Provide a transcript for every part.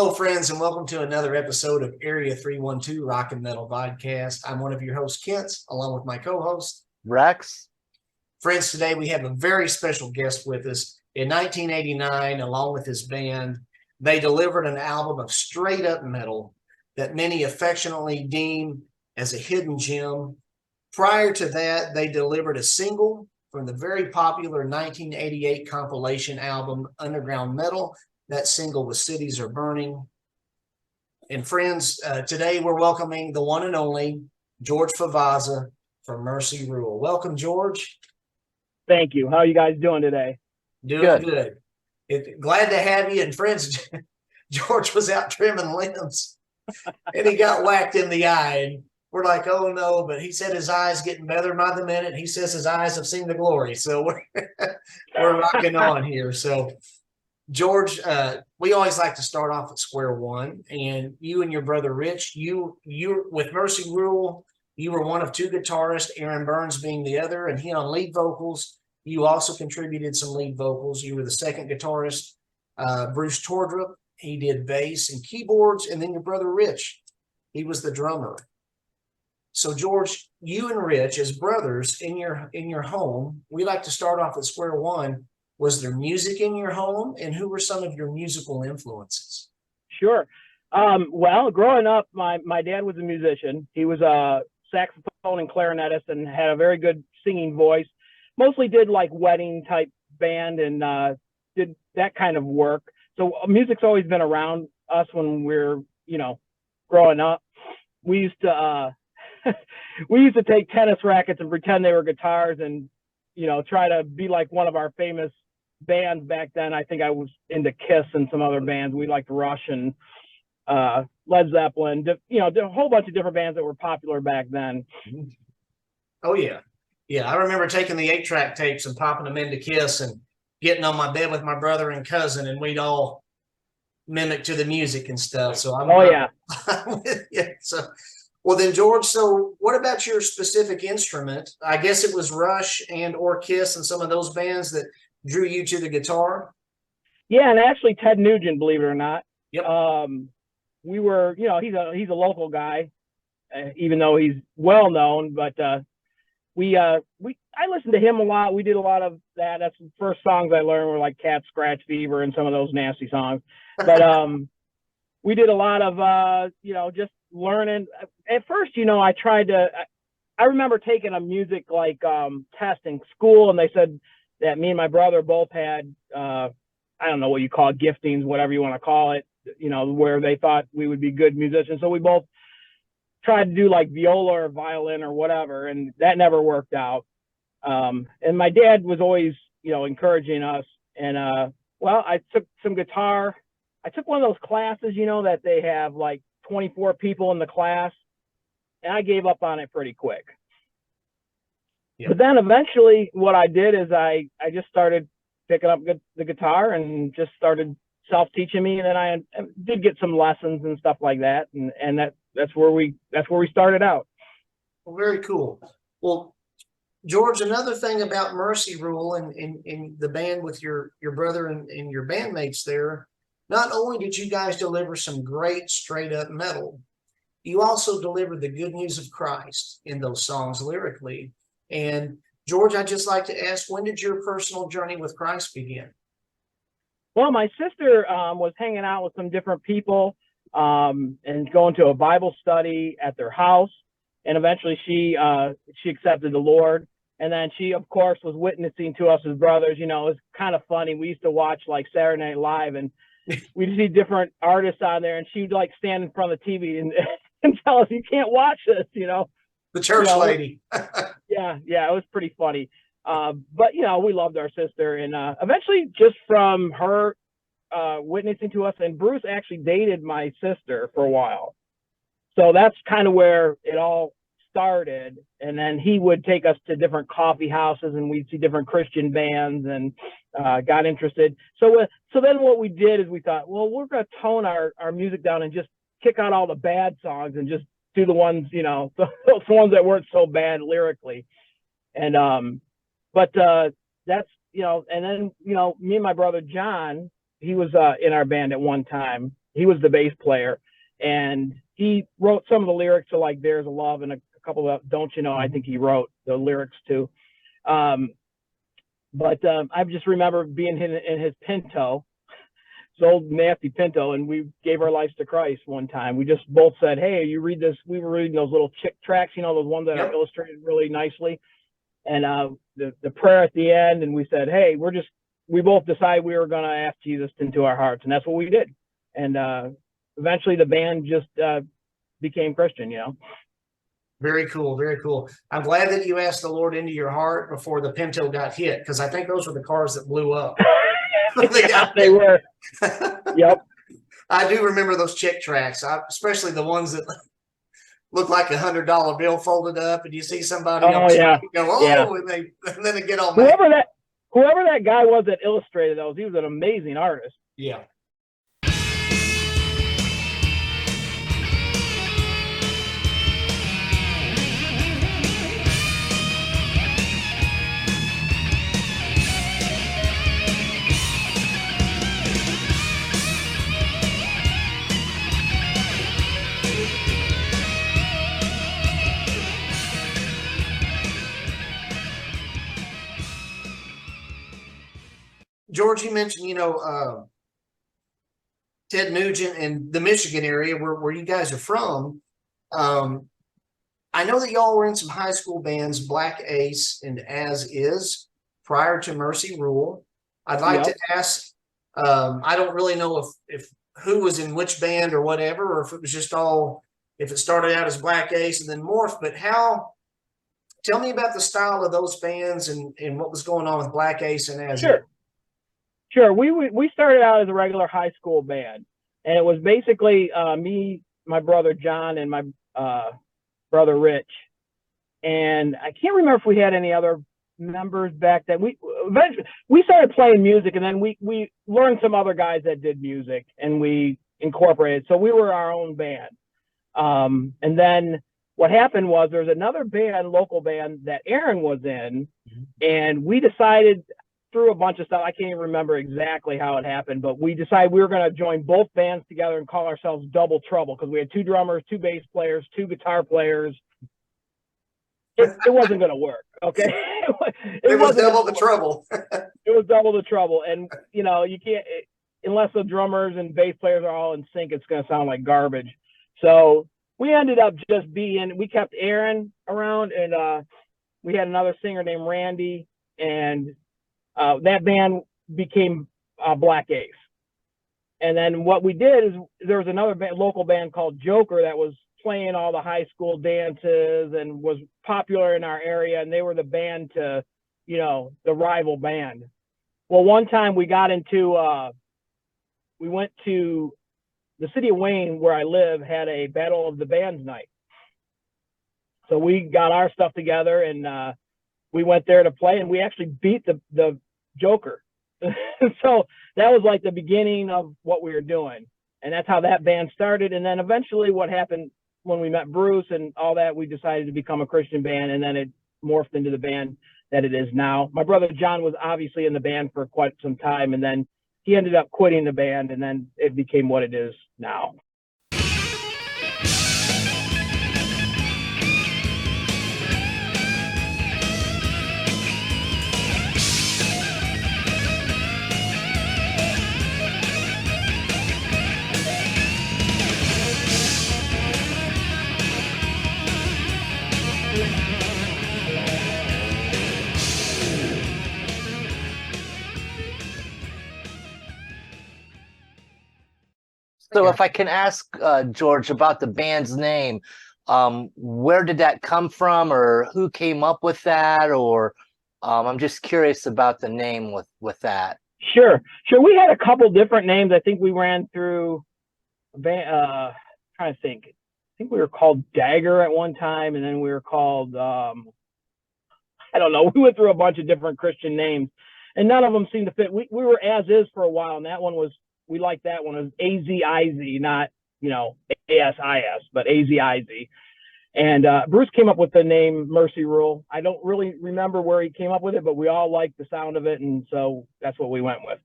Hello, friends, and welcome to another episode of Area 312 Rock and Metal Podcast. I'm one of your hosts, Kent, along with my co-host, Rex. Friends, today we have a very special guest with us. In 1989, along with his band, they delivered an album of straight-up metal that many affectionately deem as a hidden gem. Prior to that, they delivered a single from the very popular 1988 compilation album, Underground Metal. That single was Cities Are Burning. And friends, today we're welcoming the one and only George Favazza from Mercy Rule. Welcome, George. Thank you. How are you guys doing today? Doing good. Glad to have you. And friends, George was out trimming limbs and he got whacked in the eye. And we're like, oh no, but he said his eyes getting better by the minute. He says his eyes have seen the glory. So we're rocking on here. So George, we always like to start off at square one. And you and your brother Rich, you with Mercy Rule, you were one of two guitarists, Aaron Burns being the other, and he on lead vocals. You also contributed some lead vocals. You were the second guitarist, Bruce Tordrup. He did bass and keyboards, and then your brother Rich, he was the drummer. So George, you and Rich as brothers in your home, we like to start off at square one. Was there music in your home, and who were some of your musical influences? Sure. Well, growing up, my dad was a musician. He was a saxophone and clarinetist and had a very good singing voice. Mostly did like wedding type band and did that kind of work. So music's always been around us when we're, growing up. We used to take tennis rackets and pretend they were guitars and, try to be like one of our famous bands back then. I think I was into Kiss and some other bands. We liked Rush and Led Zeppelin, a whole bunch of different bands that were popular back then. Oh yeah. Yeah. I remember taking the 8-track tapes and popping them into Kiss and getting on my bed with my brother and cousin, and we'd all mimic to the music and stuff. So I'm yeah. So well then, George, so what about your specific instrument? I guess it was Rush and or Kiss and some of those bands that drew you to the guitar. Yeah, and actually Ted Nugent, believe it or not. Yep. We were, he's a local guy, even though he's well known. But I listened to him a lot. We did a lot of that. That's the first songs I learned were like Cat Scratch Fever and some of those nasty songs. But we did a lot of just learning. At first, I tried to. I remember taking a music test in school, and they said that me and my brother both had I don't know what you call it, giftings, whatever you want to call it, where they thought we would be good musicians. So we both tried to do like viola or violin or whatever, and that never worked out. And my dad was always, encouraging us. And I took some guitar. I took one of those classes, that they have like 24 people in the class, and I gave up on it pretty quick. Yep. But then eventually what I did is I just started picking up the guitar and just started self-teaching me. And then I did get some lessons and stuff like that. And that's where we started out. Well, very cool. Well, George, another thing about Mercy Rule and in the band with your brother and your bandmates there, not only did you guys deliver some great straight up metal, you also delivered the good news of Christ in those songs lyrically. And George, I'd just like to ask, when did your personal journey with Christ begin? Well, my sister was hanging out with some different people and going to a Bible study at their house. And eventually she accepted the Lord. And then she, of course, was witnessing to us as brothers. It was kind of funny. We used to watch like Saturday Night Live, and we'd see different artists on there, and she'd like stand in front of the TV and tell us, you can't watch this, The church lady. Yeah, it was pretty funny. But we loved our sister, and eventually just from her witnessing to us, and Bruce actually dated my sister for a while. So that's kind of where it all started. And then he would take us to different coffee houses, and we'd see different Christian bands, and got interested. So then what we did is we thought, well, we're going to tone our music down and just kick out all the bad songs and just do the ones, those ones that weren't so bad lyrically. And but that's, and then, me and my brother John, he was in our band at one time. he was the bass player, and he wrote some of the lyrics to like "There's a Love" and a couple of "Don't You Know." I think he wrote the lyrics to. But I just remember being in his Pinto, his old nasty Pinto, and we gave our lives to Christ one time. We just both said, "Hey, you read this?" We were reading those little chick tracks, you know, those ones that are illustrated really nicely, and the prayer at the end. And we said, "Hey, we both decided we were going to ask Jesus into our hearts," and that's what we did. And eventually, the band just became Christian, you know. Very cool, very cool. I'm glad that you asked the Lord into your heart before the Pinto got hit, because I think those were the cars that blew up. They were. Yep. I do remember those chick tracks, especially the ones that look like $100 bill folded up, and you see somebody go, and then they get all mad. Whoever that guy was that illustrated those, he was an amazing artist. Yeah. George, you mentioned, Ted Nugent and the Michigan area where you guys are from. I know that y'all were in some high school bands, Black Ace and As Is, prior to Mercy Rule. I'd like to ask, I don't really know if who was in which band or whatever, or if it was just if it started out as Black Ace and then morphed, but tell me about the style of those bands and what was going on with Black Ace and As Is. Sure. We started out as a regular high school band, and it was basically me, my brother John, and my brother Rich. And I can't remember if we had any other members back then. We started playing music, and then we learned some other guys that did music, and we incorporated. So we were our own band. And then what happened was there's another band, local band that Aaron was in, and we decided through a bunch of stuff. I can't even remember exactly how it happened, but we decided we were going to join both bands together and call ourselves Double Trouble, because we had 2 drummers, 2 bass players, 2 guitar players. It wasn't going to work. Okay. It was double the trouble. It was double the trouble. And you can't, unless the drummers and bass players are all in sync, it's going to sound like garbage. So we ended up we kept Aaron around, and we had another singer named Randy, and that band became Black Ace. And then what we did is there was another local band called Joker that was playing all the high school dances and was popular in our area, and they were the band to, the rival band. Well, one time we went to the city of Wayne, where I live, had a Battle of the Bands night. So we got our stuff together, and we went there to play, and we actually beat the Joker. So that was like the beginning of what we were doing, and that's how that band started. And then eventually what happened when we met Bruce and all that, we decided to become a Christian band, and then it morphed into the band that it is now. My brother John was obviously in the band for quite some time, and then he ended up quitting the band, and then it became what it is now. So if I can ask George about the band's name, where did that come from, or who came up with that, or I'm just curious about the name with that. Sure. We had a couple different names. I think we ran through trying to think. I think we were called Dagger at one time, and then we were called I don't know. We went through a bunch of different Christian names, and none of them seemed to fit. We were As Is for a while, and that one was, we liked that one. It was AZIZ, not ASIS, but AZIZ. And Bruce came up with the name Mercy Rule. I don't really remember where he came up with it, but we all liked the sound of it, and so that's what we went with.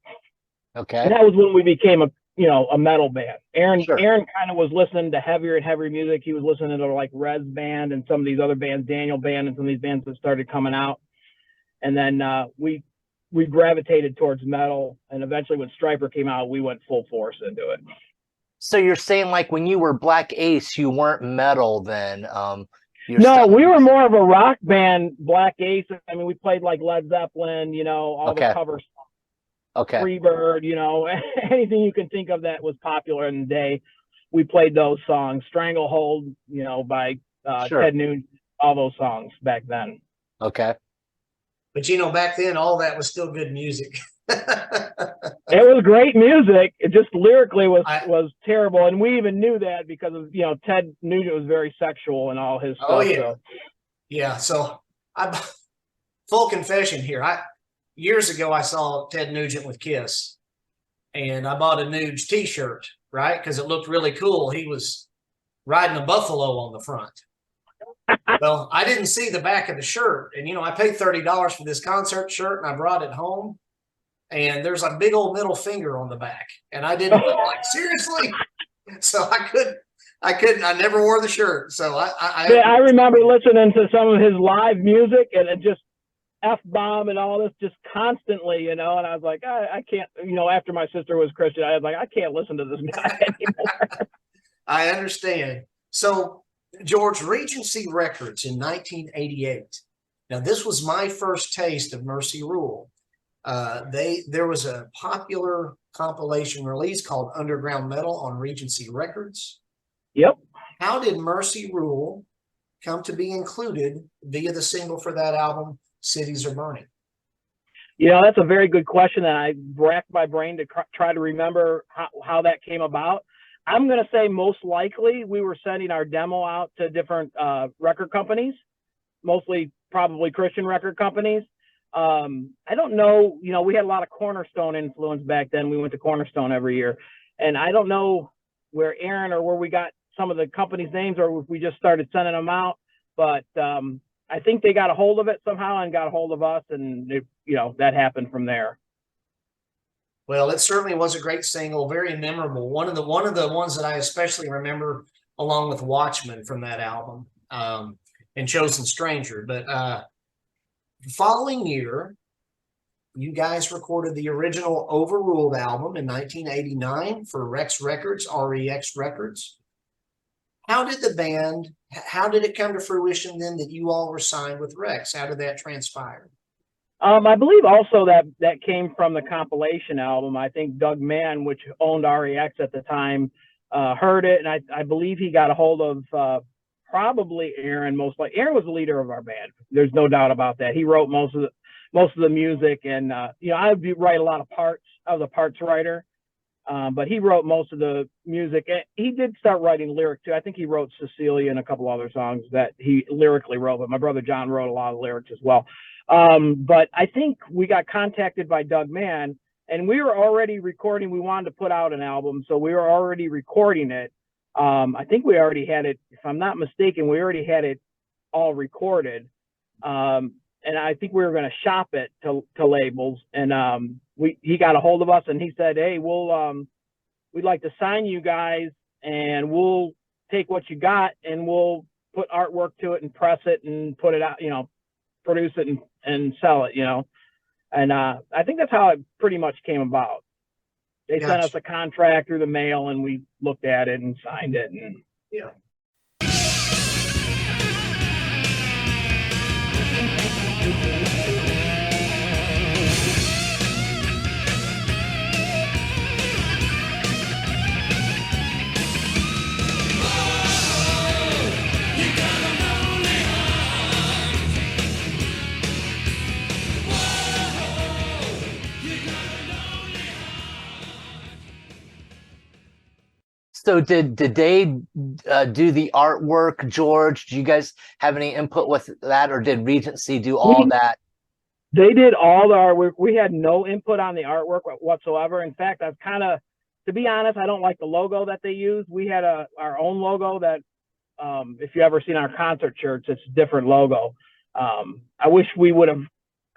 Okay. And that was when we became a metal band. Aaron Sure. kind of was listening to heavier and heavier music. He was listening to like Rez Band and some of these other bands, Daniel Band, and some of these bands that started coming out. And then we gravitated towards metal. And eventually when Striper came out, we went full force into it. So you're saying like when you were Black Ace, you weren't metal then? No, we were more of a rock band, Black Ace. I mean, we played like Led Zeppelin, all the cover stuff. Okay. Freebird, anything you can think of that was popular in the day. We played those songs. Stranglehold, by Sure. Ted Nugent, all those songs back then. Okay. But back then, all that was still good music. It was great music. It just lyrically was terrible, and we even knew that because of Ted Nugent was very sexual in all his stuff. Oh yeah, so. Yeah. So full confession here. Years ago I saw Ted Nugent with Kiss, and I bought a Nuge T-shirt, right, because it looked really cool. He was riding a buffalo on the front. Well, I didn't see the back of the shirt, and I paid $30 for this concert shirt, and I brought it home. And there's a big old middle finger on the back. And I didn't like, seriously? So I never wore the shirt. So I remember listening to some of his live music, and it just F-bomb and all this just constantly, and I was like, I can't, after my sister was Christian, I was like, I can't listen to this guy anymore. I understand. So George, Regency Records in 1988. Now this was my first taste of Mercy Rule. There was a popular compilation release called Underground Metal on Regency Records. Yep. How did Mercy Rule come to be included via the single for that album, Cities Are Burning? That's a very good question, and I racked my brain to try to remember how that came about. I'm going to say most likely we were sending our demo out to different record companies, mostly probably Christian record companies. I don't know, we had a lot of Cornerstone influence back then. We went to Cornerstone every year, and I don't know where Aaron or where we got some of the companies' names, or if we just started sending them out, but I think they got a hold of it somehow and got a hold of us, and that happened from there. Well, it certainly was a great single, very memorable. One of the ones that I especially remember, along with Watchmen from that album, and Chosen Stranger. But the following year, you guys recorded the original Overruled album in 1989 for ROXX Records. How did it come to fruition then that you all were signed with ROXX? How did that transpire? I believe also that came from the compilation album. I think Doug Mann, which owned REX at the time, heard it, and I believe he got a hold of probably Aaron. Aaron was the leader of our band. There's no doubt about that. He wrote most of the music, and I would write a lot of parts. I was a parts writer, but he wrote most of the music. And he did start writing lyrics too. I think he wrote Cecilia and a couple other songs that he lyrically wrote. But my brother John wrote a lot of lyrics as well. But I think we got contacted by Doug Mann, and we were already recording. We wanted to put out an album, so we were already recording it. I think we already had it, if I'm not mistaken, we already had it all recorded. And I think we were going to shop it to labels. And he got a hold of us, and he said, hey, we'd like to sign you guys, and we'll take what you got, and we'll put artwork to it and press it and put it out, produce it and sell it, And I think that's how it pretty much came about. They Gotcha. sent us a contract through the mail, and we looked at it and signed it. And Yeah. So did they do the artwork, George? Do you guys have any input with that, or did Regency do all that? They did all the artwork. We had no input on the artwork whatsoever. In fact, I've kind of, to be honest, I don't like the logo that they use. We had our own logo that, if you ever seen our concert shirts, it's a different logo. I wish we would have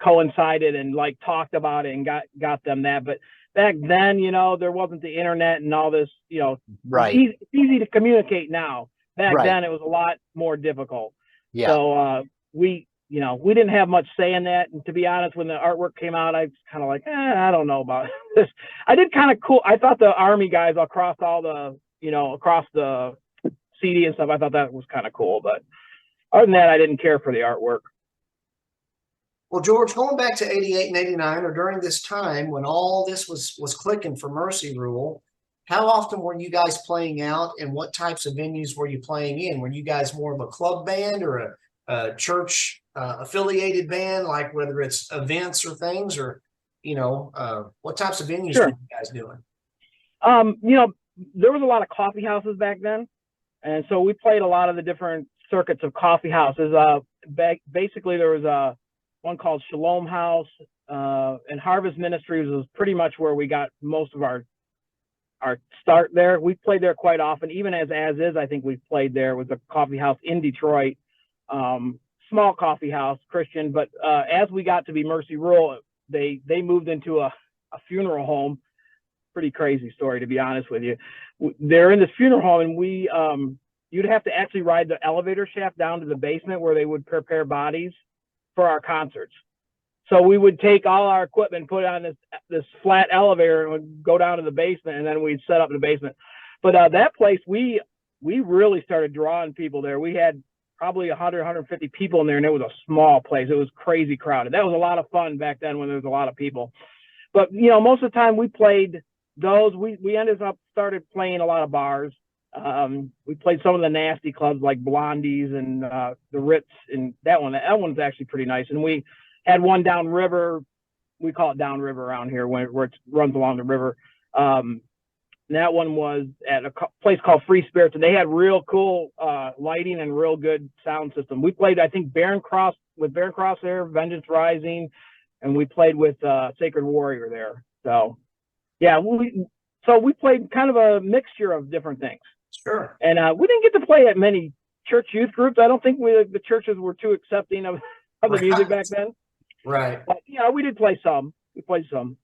coincided and talked about it and got them that, but back then, you know, there wasn't the internet and all this, you know, Right. it's easy to communicate now. Back Right. then, it was a lot more difficult. Yeah. So we, you know, we didn't have much say in that. And to be honest, when the artwork came out, I was kind of like, I don't know about this. I did kind of cool. I thought the Army guys across all the, you know, across the CD and stuff, I thought that was kind of cool. But other than that, I didn't care for the artwork. Well, George, going back to 88 and 89, or during this time when all this was clicking for Mercy Rule, how often were you guys playing out, and what types of venues were you playing in? Were you guys more of a club band or a church affiliated band, like whether it's events or things, or, you know, what types of venues were you guys doing? You know, there was a lot of coffee houses back then. And so we played a lot of the different circuits of coffee houses. Basically, there was one called Shalom House, and Harvest Ministries was pretty much where we got most of our start there. We played there quite often, even as is. I think we played there with a coffee house in Detroit, small coffee house, Christian. But as we got to be Mercy Rule, they moved into a funeral home. Pretty crazy story, to be honest with you. They're in this funeral home, and we you'd have to actually ride the elevator shaft down to the basement where they would prepare bodies for our concerts. So we would take all our equipment, put it on this flat elevator, and would go down to the basement, and then we'd set up in the basement. But that place, we really started drawing people there. We had probably 100, 150 people in there, and it was a small place. It was crazy crowded. That was a lot of fun back then when there was a lot of people. But, you know, most of the time we played those. We ended up started playing a lot of bars. We played some of the nasty clubs like Blondie's and the Ritz, and that one's actually pretty nice. And we had one downriver. We call it downriver around here where it runs along the river. That one was at a place called Free Spirits, and they had real cool lighting and real good sound system. We played, I think, Barren Cross there, Vengeance Rising, and we played with Sacred Warrior there. So yeah, we played kind of a mixture of different things. Sure. And we didn't get to play at many church youth groups. I don't think the churches were too accepting of the music back then. Right. But, you know, we did play some. We played some.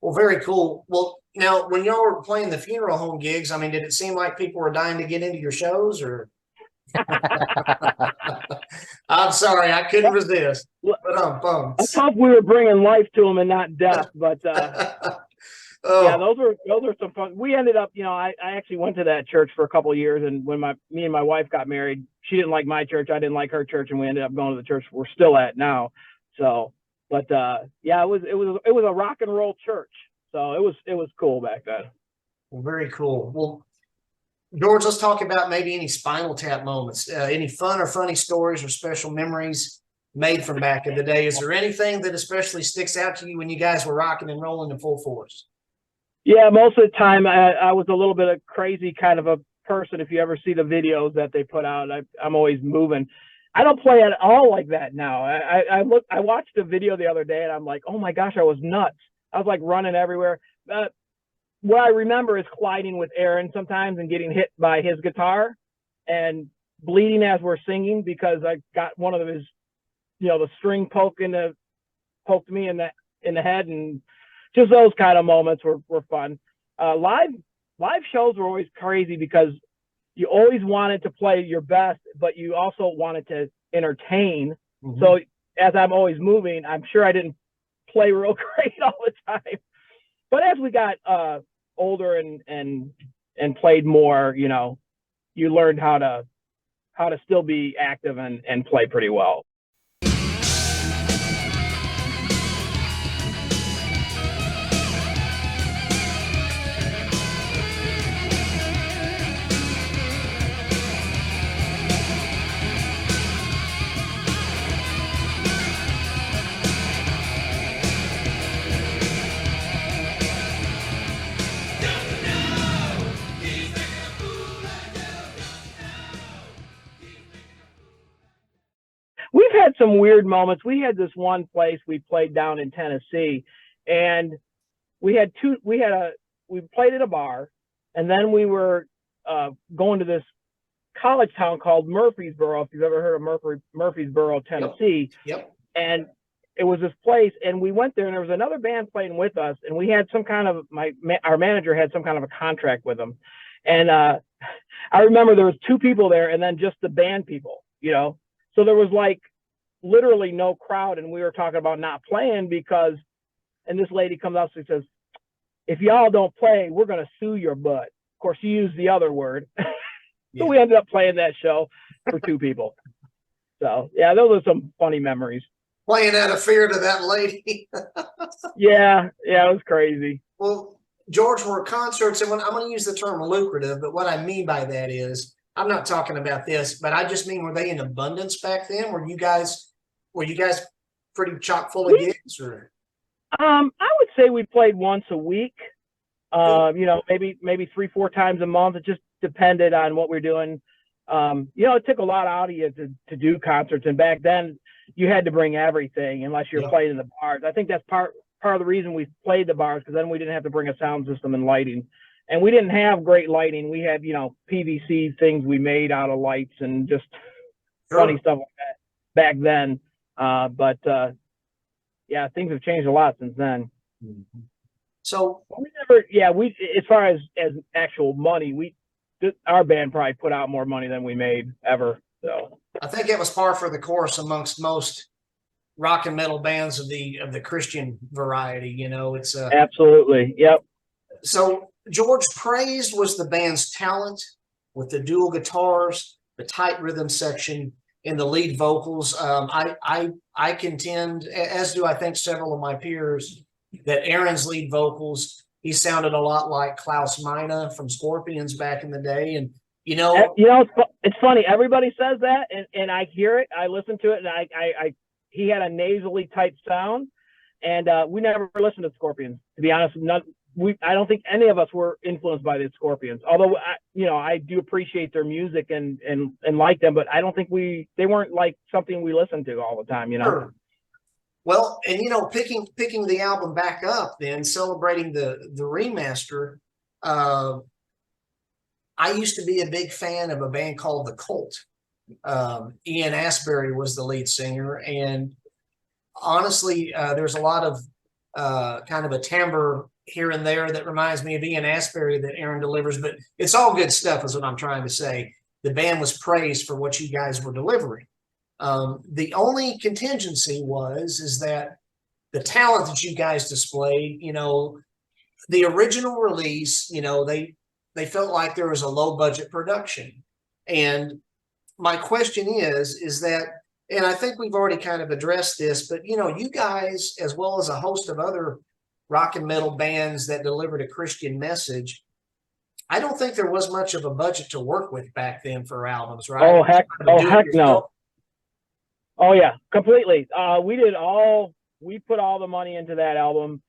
Well, very cool. Well, now, when y'all were playing the funeral home gigs, I mean, did it seem like people were dying to get into your shows, or? I'm sorry, I couldn't resist. But I'm bummed. I thought we were bringing life to them and not death, but oh. yeah, those are some fun. We ended up, you know, I actually went to that church for a couple of years, and when me and my wife got married, she didn't like my church, I didn't like her church, and we ended up going to the church we're still at now. So, but yeah, it was a rock and roll church, so it was cool back then. Well, very cool. Well, George, let's talk about maybe any Spinal Tap moments, any fun or funny stories or special memories made from back in the day. Is there anything that especially sticks out to you when you guys were rocking and rolling in full force? Yeah, most of the time I was a little bit of crazy kind of a person. If you ever see the videos that they put out, I'm always moving. I don't play at all like that now. I watched a video the other day, and I'm like, oh my gosh, I was nuts. I was like running everywhere. What I remember is colliding with Aaron sometimes and getting hit by his guitar and bleeding as we're singing because I got one of his, you know, the string poked me in the head, and just those kind of moments were fun. Live shows were always crazy because you always wanted to play your best, but you also wanted to entertain. Mm-hmm. So as I'm always moving, I'm sure I didn't play real great all the time. But as we got older and played more, you know, you learned how to still be active and play pretty well. We've had some weird moments. We had this one place we played down in Tennessee, and we played at a bar, and then we were going to this college town called Murfreesboro, if you've ever heard of Murfreesboro, Tennessee. Yep. And it was this place, and we went there, and there was another band playing with us, and we had some kind of our manager had some kind of a contract with them, and I remember there was 2 people there, and then just the band people, you know, so there was like literally no crowd, and we were talking about not playing because, and this lady comes up and says, if y'all don't play, we're gonna sue your butt. Of course, she used the other word, so we ended up playing that show for 2 people. So yeah, those are some funny memories. Playing out of fear to that lady. Yeah, it was crazy. Well, George, were concerts, and when I'm going to use the term lucrative, but what I mean by that is, I'm not talking about this, but I just mean, were they in abundance back then? Were you guys pretty chock full of gigs, or? I would say we played once a week. You know, maybe 3-4 times a month. It just depended on what we're doing. You know, it took a lot out of you to do concerts, and back then you had to bring everything unless you're playing in the bars. I think that's part of the reason we played the bars, because then we didn't have to bring a sound system and lighting, and we didn't have great lighting. We had, you know, PVC things we made out of lights and just funny stuff like that back then. But yeah, things have changed a lot since then. So we never, as far as actual money, our band probably put out more money than we made ever. So I think it was par for the course amongst most rock and metal bands of the Christian variety. You know, it's absolutely, yep. So George praised was the band's talent with the dual guitars, the tight rhythm section, and the lead vocals. I contend, as do I think several of my peers, that Aaron's lead vocals, he sounded a lot like Klaus Meine from Scorpions back in the day. And you know, it's funny. Everybody says that, and I hear it. I listen to it, and he had a nasally type sound, and we never listened to Scorpions. To be honest, I don't think any of us were influenced by the Scorpions. Although I do appreciate their music and like them, but I don't think they weren't like something we listened to all the time. You know. Sure. Well, and you know, picking the album back up, then celebrating the remaster. I used to be a big fan of a band called The Cult. Ian Astbury was the lead singer, and honestly, there's a lot of kind of a timbre here and there that reminds me of Ian Astbury that Aaron delivers, but it's all good stuff, is what I'm trying to say. The band was praised for what you guys were delivering. The only contingency is that the talent that you guys displayed, you know, the original release, you know, they felt like there was a low budget production. And my question is that, and I think we've already kind of addressed this, but you know, you guys, as well as a host of other rock and metal bands that delivered a Christian message, I don't think there was much of a budget to work with back then for albums, right? Oh heck no. Oh yeah, completely. We put all the money into that album,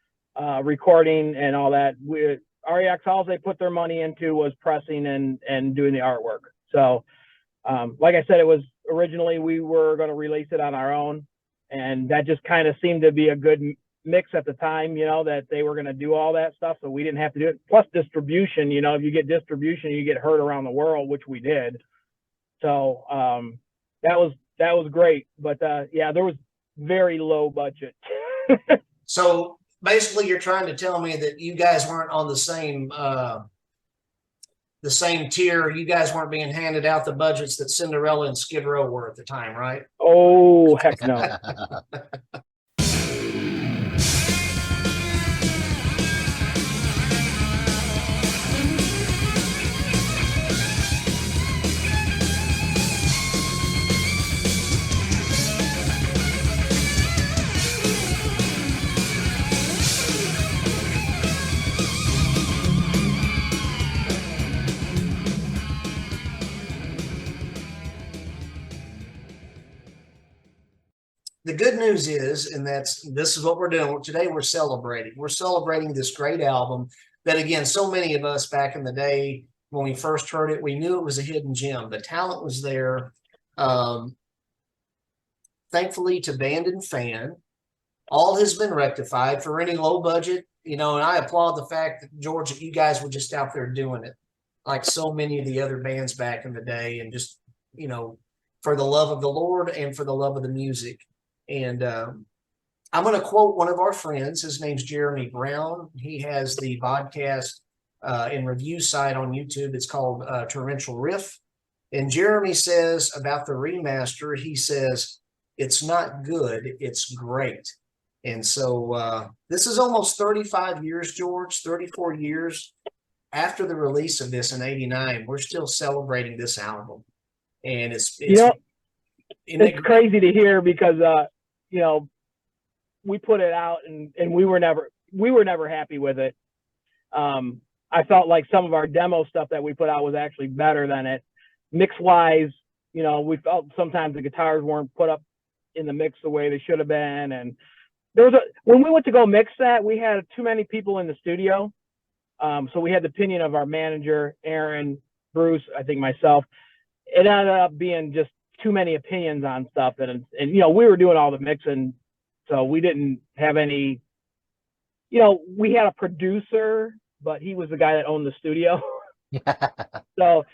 recording and all that. REX, all they put their money into was pressing and doing the artwork. So, like I said, it was originally we were going to release it on our own, and that just kind of seemed to be a good mix at the time, you know, that they were going to do all that stuff, so we didn't have to do it. Plus distribution, you know, if you get distribution, you get heard around the world, which we did. So that was great, but yeah, there was very low budget. So basically, you're trying to tell me that you guys weren't on the same tier. You guys weren't being handed out the budgets that Cinderella and Skid Row were at the time, right? Oh heck no. The good news is, and this is what we're doing today, we're celebrating this great album that, again, so many of us back in the day, when we first heard it, we knew it was a hidden gem. The talent was there. Thankfully, to band and fan, all has been rectified for any low budget, you know, and I applaud the fact that, George, that you guys were just out there doing it like so many of the other bands back in the day, and just, you know, for the love of the Lord and for the love of the music. And I'm going to quote one of our friends. His name's Jeremy Brown. He has the podcast and review site on YouTube. It's called Torrential Riff. And Jeremy says about the remaster, he says, it's not good, it's great. And so this is almost 35 years, George, 34 years after the release of this in '89. We're still celebrating this album. And it's it's crazy to hear because, you know, we put it out and we were never happy with it. I felt like some of our demo stuff that we put out was actually better than it. Mix wise, you know, we felt sometimes the guitars weren't put up in the mix the way they should have been. And there was when we went to go mix that, we had too many people in the studio. So we had the opinion of our manager, Aaron, Bruce, I think myself. It ended up being just too many opinions on stuff. And you know, we were doing all the mixing. So we didn't have any, you know, we had a producer, but he was the guy that owned the studio. So,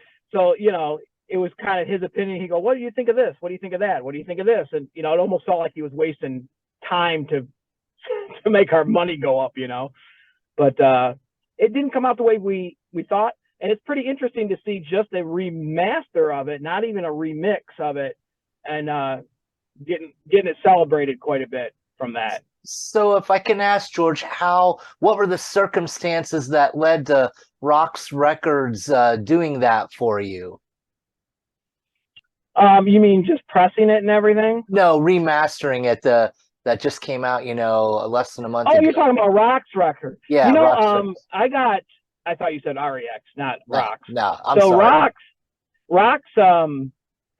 you know, it was kind of his opinion. He go, what do you think of this? What do you think of that? What do you think of this? And, you know, it almost felt like he was wasting time to make our money go up, you know, but it didn't come out the way we thought. And it's pretty interesting to see just a remaster of it, not even a remix of it, and getting it celebrated quite a bit from that. So if I can ask, George, what were the circumstances that led to ROXX Records doing that for you? You mean just pressing it and everything? No, remastering it. That just came out, you know, less than a month ago. You're talking about ROXX Records. Yeah. You know, I thought you said REX, not ROXX. No, I'm sorry. ROXX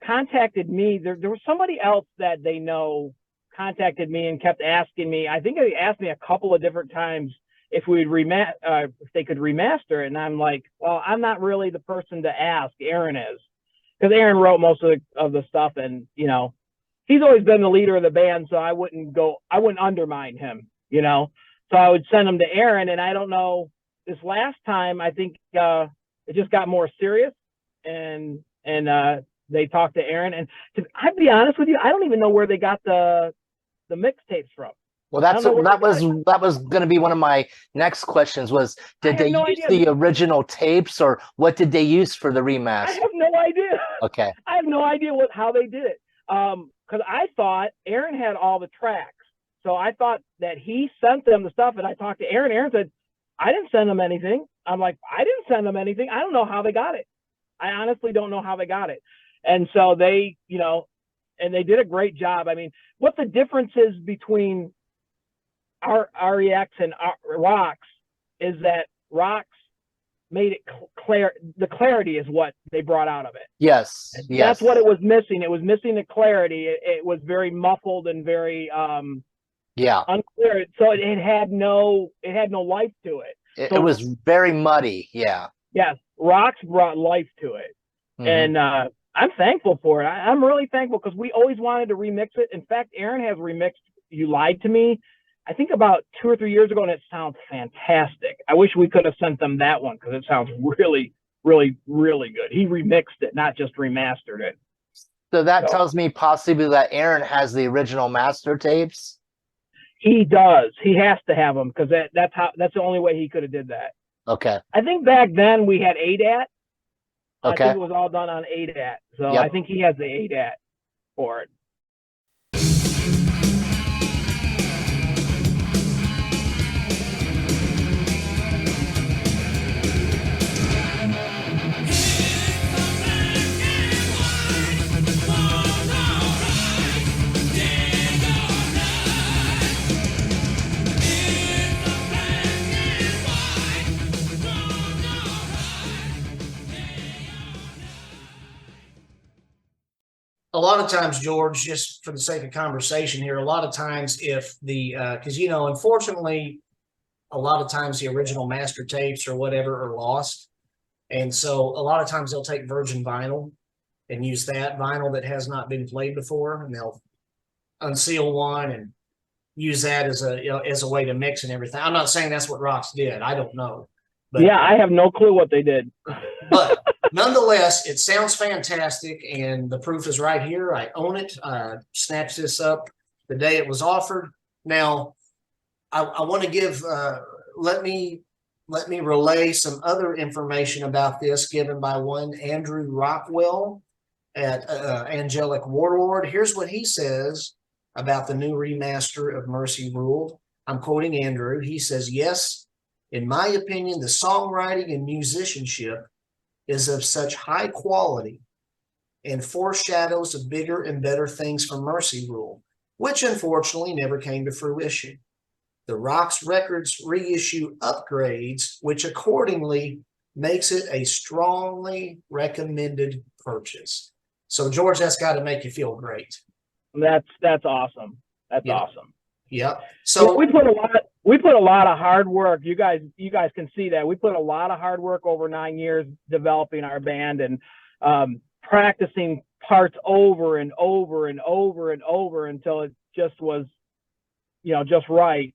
contacted me. There was somebody else that they know contacted me and kept asking me. I think they asked me a couple of different times if if they could remaster it, and I'm like, well, I'm not really the person to ask. Aaron is, because Aaron wrote most of the stuff, and you know, he's always been the leader of the band, so I wouldn't undermine him, you know. So I would send him to Aaron, and I don't know. This last time, I think it just got more serious, and they talked to Aaron. And I'd be honest with you, I don't even know where they got the mixtapes from. Well, that was going to be one of my next questions. Was did they use the original tapes, or what did they use for the remaster? I have no idea. Okay, I have no idea how they did it. Because I thought Aaron had all the tracks, so I thought that he sent them the stuff, and I talked to Aaron. Aaron said, I didn't send them anything. I'm like, I didn't send them anything. I don't know how they got it. I honestly don't know how they got it. And so they, you know, and they did a great job. I mean, what the difference is between our REX and ROXX is that ROXX made it clear. The clarity is what they brought out of it. Yes. That's what it was missing. It was missing the clarity. It was very muffled and very unclear. So it had no life to it. It was very muddy. Yeah. Yes. ROXX brought life to it. Mm-hmm. And I'm thankful for it. I'm really thankful because we always wanted to remix it. In fact, Aaron has remixed You Lied to Me, I think about 2 or 3 years ago, and it sounds fantastic. I wish we could have sent them that one because it sounds really, really, really good. He remixed it, not just remastered it. So that tells me possibly that Aaron has the original master tapes. He does. He has to have them because that's the only way he could have did that. Okay. I think back then we had ADAT. Okay. I think it was all done on ADAT. So I think he has the ADAT for it. A lot of times, George, just for the sake of conversation here, a lot of times if because, you know, unfortunately, a lot of times the original master tapes or whatever are lost. And so a lot of times they'll take virgin vinyl and use that vinyl that has not been played before, and they'll unseal one and use that as a way to mix and everything. I'm not saying that's what ROXX did. I don't know. But, yeah, I have no clue what they did. But nonetheless, it sounds fantastic, and the proof is right here. I own it. Snatched this up the day it was offered, Now, I want to give, let me relay some other information about this given by one Andrew Rockwell at Angelic Warlord. Here's what he says about the new remaster of Mercy Ruled. I'm quoting Andrew. He says, yes, in my opinion, the songwriting and musicianship is of such high quality and foreshadows of bigger and better things from Mercy Rule, which unfortunately never came to fruition. The ROXX Records reissue upgrades, which accordingly makes it a strongly recommended purchase. So, George, that's got to make you feel great. That's awesome. That's awesome. Yep. So we put a lot of hard work. You guys can see that we put a lot of hard work over 9 years developing our band and practicing parts over and over and over and over until it just was, just right.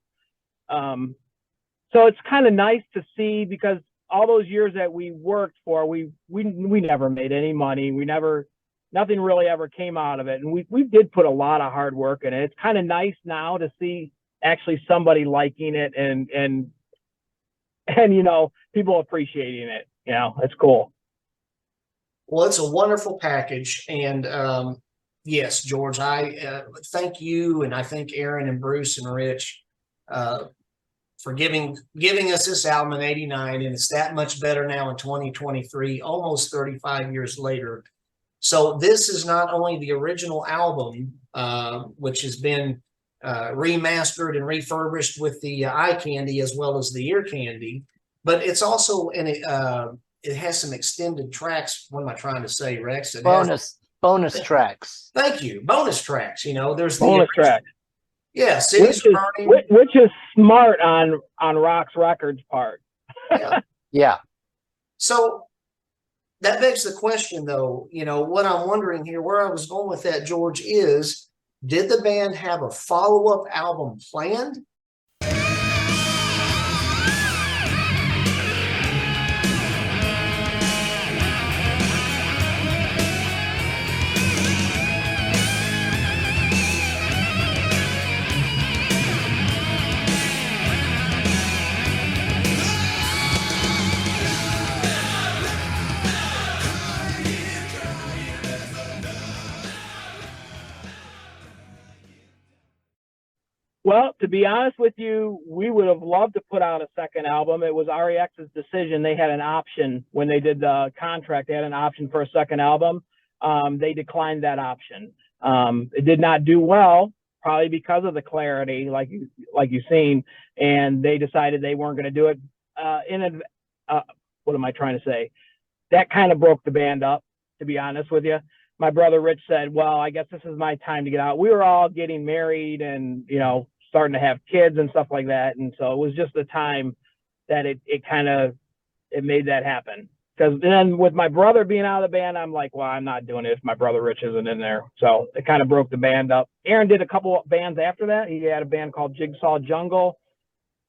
So it's kind of nice to see, because all those years that we worked for, we never made any money. Nothing really ever came out of it. And we did put a lot of hard work in it. It's kind of nice now to see actually somebody liking it and people appreciating it. It's cool. Well, it's a wonderful package. And yes, George, I thank you. And I thank Aaron and Bruce and Rich for giving us this album in '89. And it's that much better now in 2023, almost 35 years later. So this is not only the original album, which has been remastered and refurbished with the eye candy as well as the ear candy, but it's also it has some extended tracks. What am I trying to say, Rex? Bonus tracks. Thank you. Bonus tracks. There's bonus tracks. Yeah, Cities Burning. Which is smart on ROXX Records' part. Yeah. Yeah. So that begs the question, though, what I'm wondering here, where I was going with that, George, is did the band have a follow-up album planned? Well, to be honest with you, we would have loved to put out a second album. It was REX's decision. They had an option when they did the contract. They had an option for a second album. They declined that option. It did not do well, probably because of the clarity, like you've seen, and they decided they weren't going to do it. What am I trying to say? That kind of broke the band up, to be honest with you. My brother Rich said, well, I guess this is my time to get out. We were all getting married and, starting to have kids and stuff like that. And so it was just the time that it made that happen. Because then with my brother being out of the band, I'm like, well, I'm not doing it if my brother Rich isn't in there. So it kind of broke the band up. Aaron did a couple of bands after that. He had a band called Jigsaw Jungle.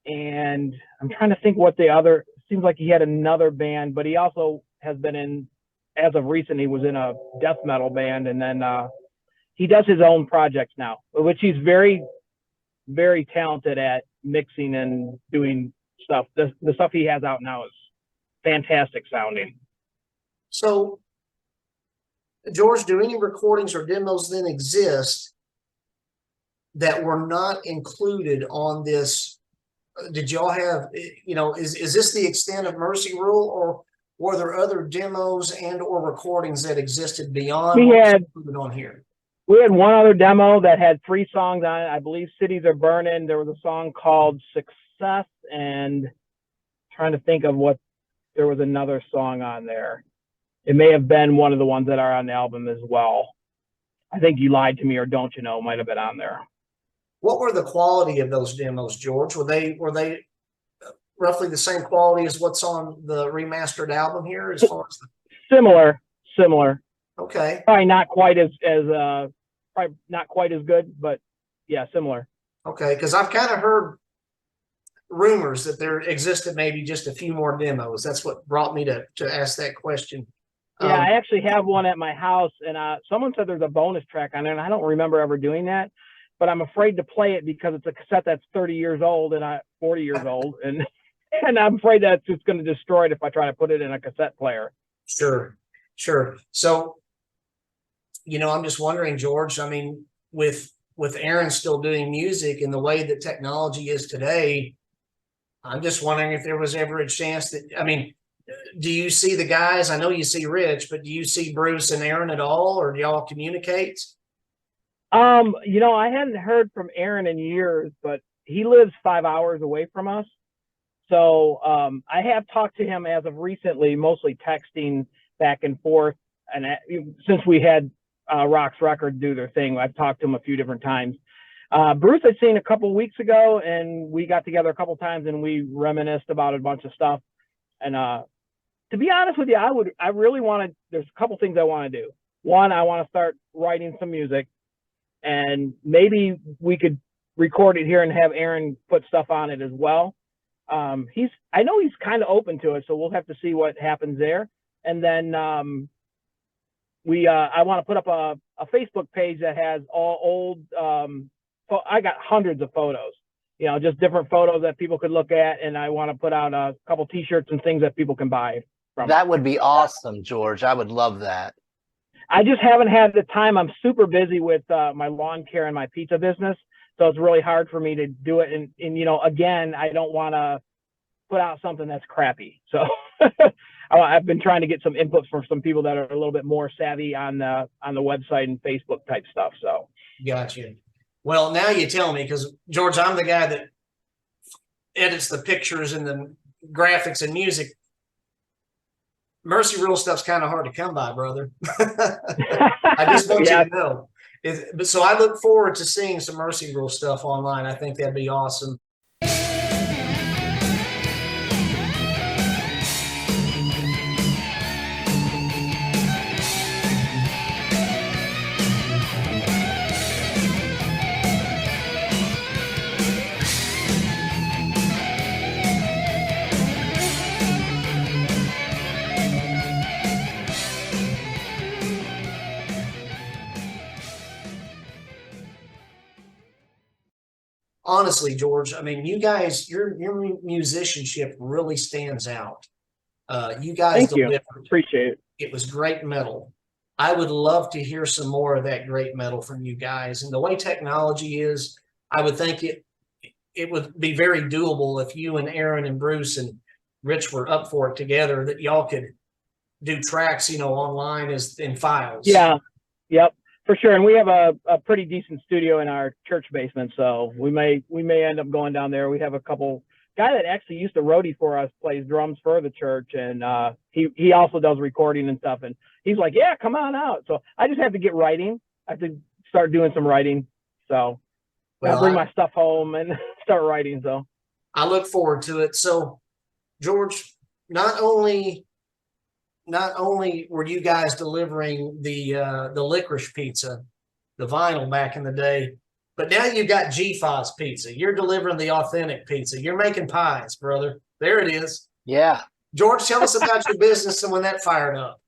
And I'm trying to think what seems like he had another band, but he also has been in, as of recent, he was in a death metal band. And then he does his own projects now, which he's very, very talented at mixing and doing stuff. The stuff he has out now is fantastic sounding. So, George, do any recordings or demos then exist that were not included on this? Did y'all have, is this the extent of Mercy Rule, or were there other demos and or recordings that existed beyond what's included on here? We had one other demo that had 3 songs on it. I believe Cities Are Burning. There was a song called Success, and I'm trying to think of there was another song on there. It may have been one of the ones that are on the album as well. I think You Lied to Me or Don't You Know might have been on there. What were the quality of those demos, George? Were they roughly the same quality as what's on the remastered album here, as far as Similar. Okay. Probably not quite as good, but yeah, similar. Okay, because I've kind of heard rumors that there existed maybe just a few more demos. That's what brought me to ask that question. Yeah, I actually have one at my house, and someone said there's a bonus track on there, and I don't remember ever doing that. but I'm afraid to play it because it's a cassette that's 30 years old and I 40 years old, and I'm afraid that it's going to destroy it if I try to put it in a cassette player. Sure, sure. So, I'm just wondering, George, I mean, with Aaron still doing music and the way that technology is today, I'm just wondering if there was ever a chance that, I mean, do you see the guys? I know you see Rich, but do you see Bruce and Aaron at all, or do y'all communicate? I hadn't heard from Aaron in years, but he lives 5 hours away from us. So I have talked to him as of recently, mostly texting back and forth. And since we had ROXX Records do their thing, I've talked to him a few different times. Bruce I'd seen a couple weeks ago, and we got together a couple times and we reminisced about a bunch of stuff. And to be honest with you, I really want to, there's a couple things I want to do. One, I want to start writing some music, and maybe we could record it here and have Aaron put stuff on it as well. I know he's kind of open to it, so we'll have to see what happens there. And then I want to put up a Facebook page that has all old, I got hundreds of photos, just different photos that people could look at. And I want to put out a couple t-shirts and things that people can buy from. That would be awesome, George. I would love that. I just haven't had the time. I'm super busy with my lawn care and my pizza business. So it's really hard for me to do it. And again, I don't want to put out something that's crappy. So I've been trying to get some inputs from some people that are a little bit more savvy on the website and Facebook type stuff. So. Gotcha. Well, now you tell me, because George, I'm the guy that edits the pictures and the graphics and music. Mercy Rule stuff's kind of hard to come by, brother. I just want you to know. So I look forward to seeing some Mercy Rule stuff online. I think that'd be awesome. Honestly, George, I mean, you guys, your musicianship really stands out. You guys delivered. Appreciate it. It was great metal. I would love to hear some more of that great metal from you guys. And the way technology is, I would think it would be very doable if you and Aaron and Bruce and Rich were up for it together, that y'all could do tracks, online as in files. Yeah. Yep. For sure. And we have a pretty decent studio in our church basement, so we may end up going down there. We have a couple guy that actually used to roadie for us, plays drums for the church, and he also does recording and stuff. And he's like, yeah, come on out. So I just have to get writing. I have to start doing some writing. So I'll bring my stuff home and start writing. So I look forward to it. So George, not only were you guys delivering the licorice pizza, the vinyl back in the day, but now you got G-Foz pizza. You're delivering the authentic pizza. You're making pies, brother. There it is. Yeah. George, tell us about your business and when that fired up.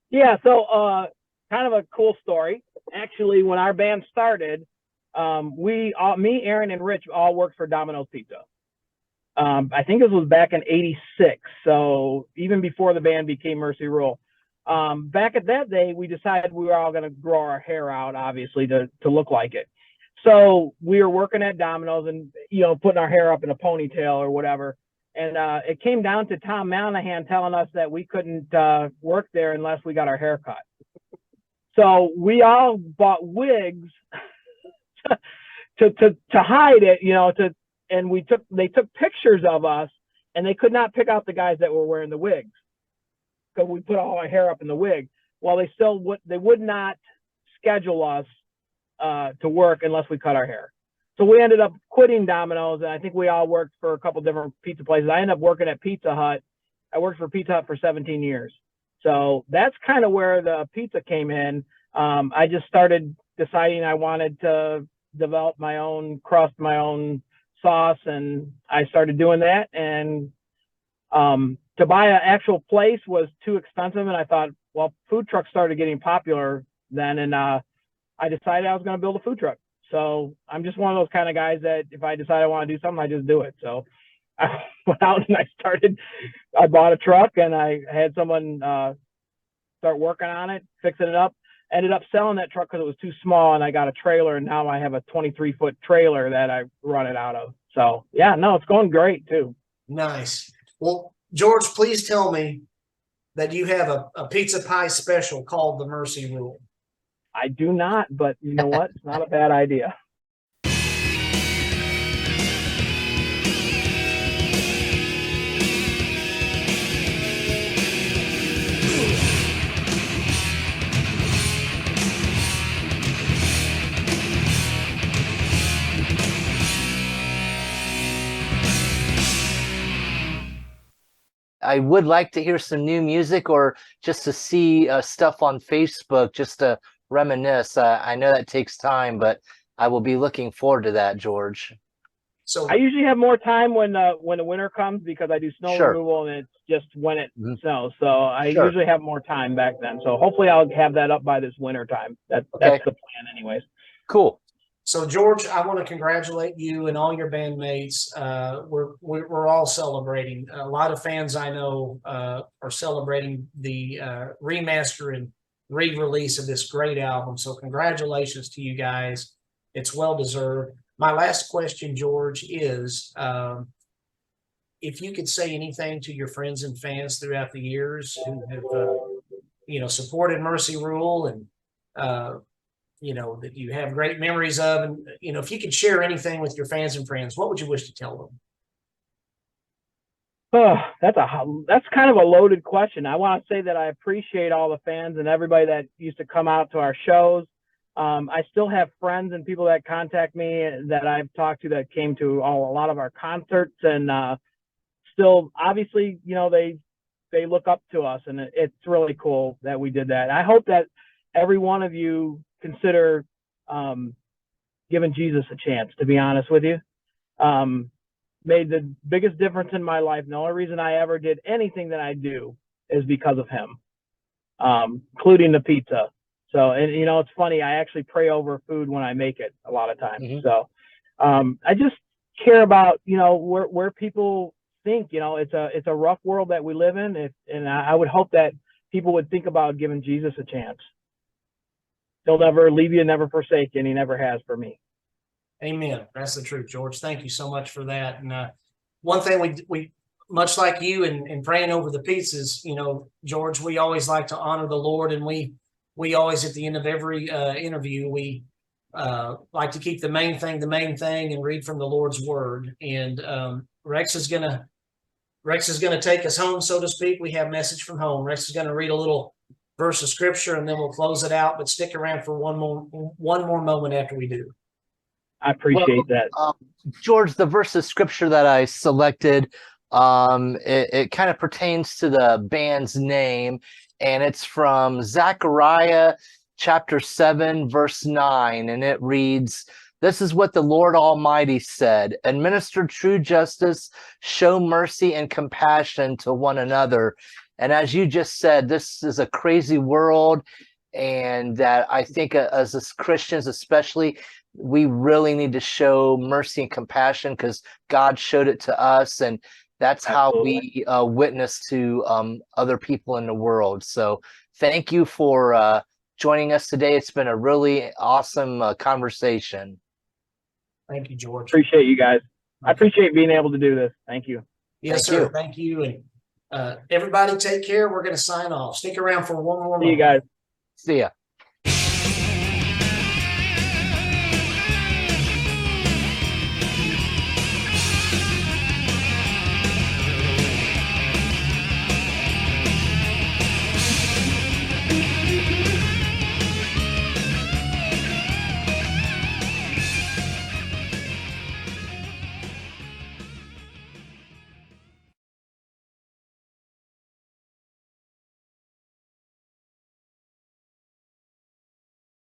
Yeah, so kind of a cool story. Actually, when our band started, me, Aaron, and Rich all worked for Domino's Pizza. I think this was back in '86, so even before the band became Mercy Rule. Back at that day, we decided we were all going to grow our hair out, obviously, to look like it. So we were working at Domino's and, putting our hair up in a ponytail or whatever. And it came down to Tom Manahan telling us that we couldn't work there unless we got our hair cut. So we all bought wigs to hide it, and they took pictures of us, and they could not pick out the guys that were wearing the wigs. So we put all our hair up in the wig. Well, they would not schedule us to work unless we cut our hair. So we ended up quitting Domino's, and I think we all worked for a couple different pizza places. I ended up working at Pizza Hut. I worked for Pizza Hut for 17 years. So that's kind of where the pizza came in. I just started deciding I wanted to develop my own crust, my own sauce, and I started doing that. And to buy an actual place was too expensive, and I thought, well, food trucks started getting popular then, and I decided I was going to build a food truck. So I'm just one of those kind of guys that if I decide I want to do something, I just do it. So I went out and I bought a truck, and I had someone start working on it, fixing it up. Ended up selling that truck because it was too small, and I got a trailer, and now I have a 23-foot trailer that I run it out of. So yeah, no, it's going great too. Nice. Well, George, please tell me that you have a pizza pie special called the Mercy Rule. I do not, but you know what? It's not a bad idea. I would like to hear some new music or just to see stuff on Facebook, just to reminisce. I know that takes time, but I will be looking forward to that, George. So I usually have more time when the winter comes because I do snow Sure. removal, and it's just when it snows. So I Sure. usually have more time back then. So hopefully I'll have that up by this winter time. That's the plan anyways. Cool. So George, I want to congratulate you and all your bandmates. We're all celebrating. A lot of fans I know are celebrating the remaster and re-release of this great album. So congratulations to you guys. It's well deserved. My last question, George, is if you could say anything to your friends and fans throughout the years who have supported Mercy Rule and that you have great memories of, and if you could share anything with your fans and friends, what would you wish to tell them? Oh, that's kind of a loaded question. I want to say that I appreciate all the fans and everybody that used to come out to our shows. I still have friends and people that contact me that I've talked to that came to a lot of our concerts, and still, obviously, they look up to us, and it's really cool that we did that. I hope that every one of you consider giving Jesus a chance, to be honest with you. Made the biggest difference in my life. The only reason I ever did anything that I do is because of him, including the pizza. So, and it's funny, I actually pray over food when I make it a lot of times. So I just care about, where people think, it's a rough world that we live in. And I would hope that people would think about giving Jesus a chance. He'll never leave you, never forsake you, and he never has for me. Amen. That's the truth, George. Thank you so much for that. And one thing we much like you and praying over the pizzas, George, we always like to honor the Lord, and we always at the end of every interview we like to keep the main thing, and read from the Lord's word. And Rex is gonna take us home, so to speak. We have a message from home. Rex is gonna read a little verse of scripture, and then we'll close it out. But stick around for one more moment after we do. I appreciate that. George, the verse of scripture that I selected, it kind of pertains to the band's name, and it's from Zechariah chapter 7, verse 9, and it reads, "This is what the Lord Almighty said, administer true justice, show mercy and compassion to one another." And as you just said, this is a crazy world, and that I think as Christians especially, we really need to show mercy and compassion because God showed it to us, and that's Absolutely. how we witness to other people in the world. So thank you for joining us today. It's been a really awesome conversation. Thank you, George. Appreciate you guys. I appreciate being able to do this. Thank you. Yes, Thank sir. you. Thank you. And everybody take care. We're going to sign off. Stick around for one more See you moment. guys. See ya.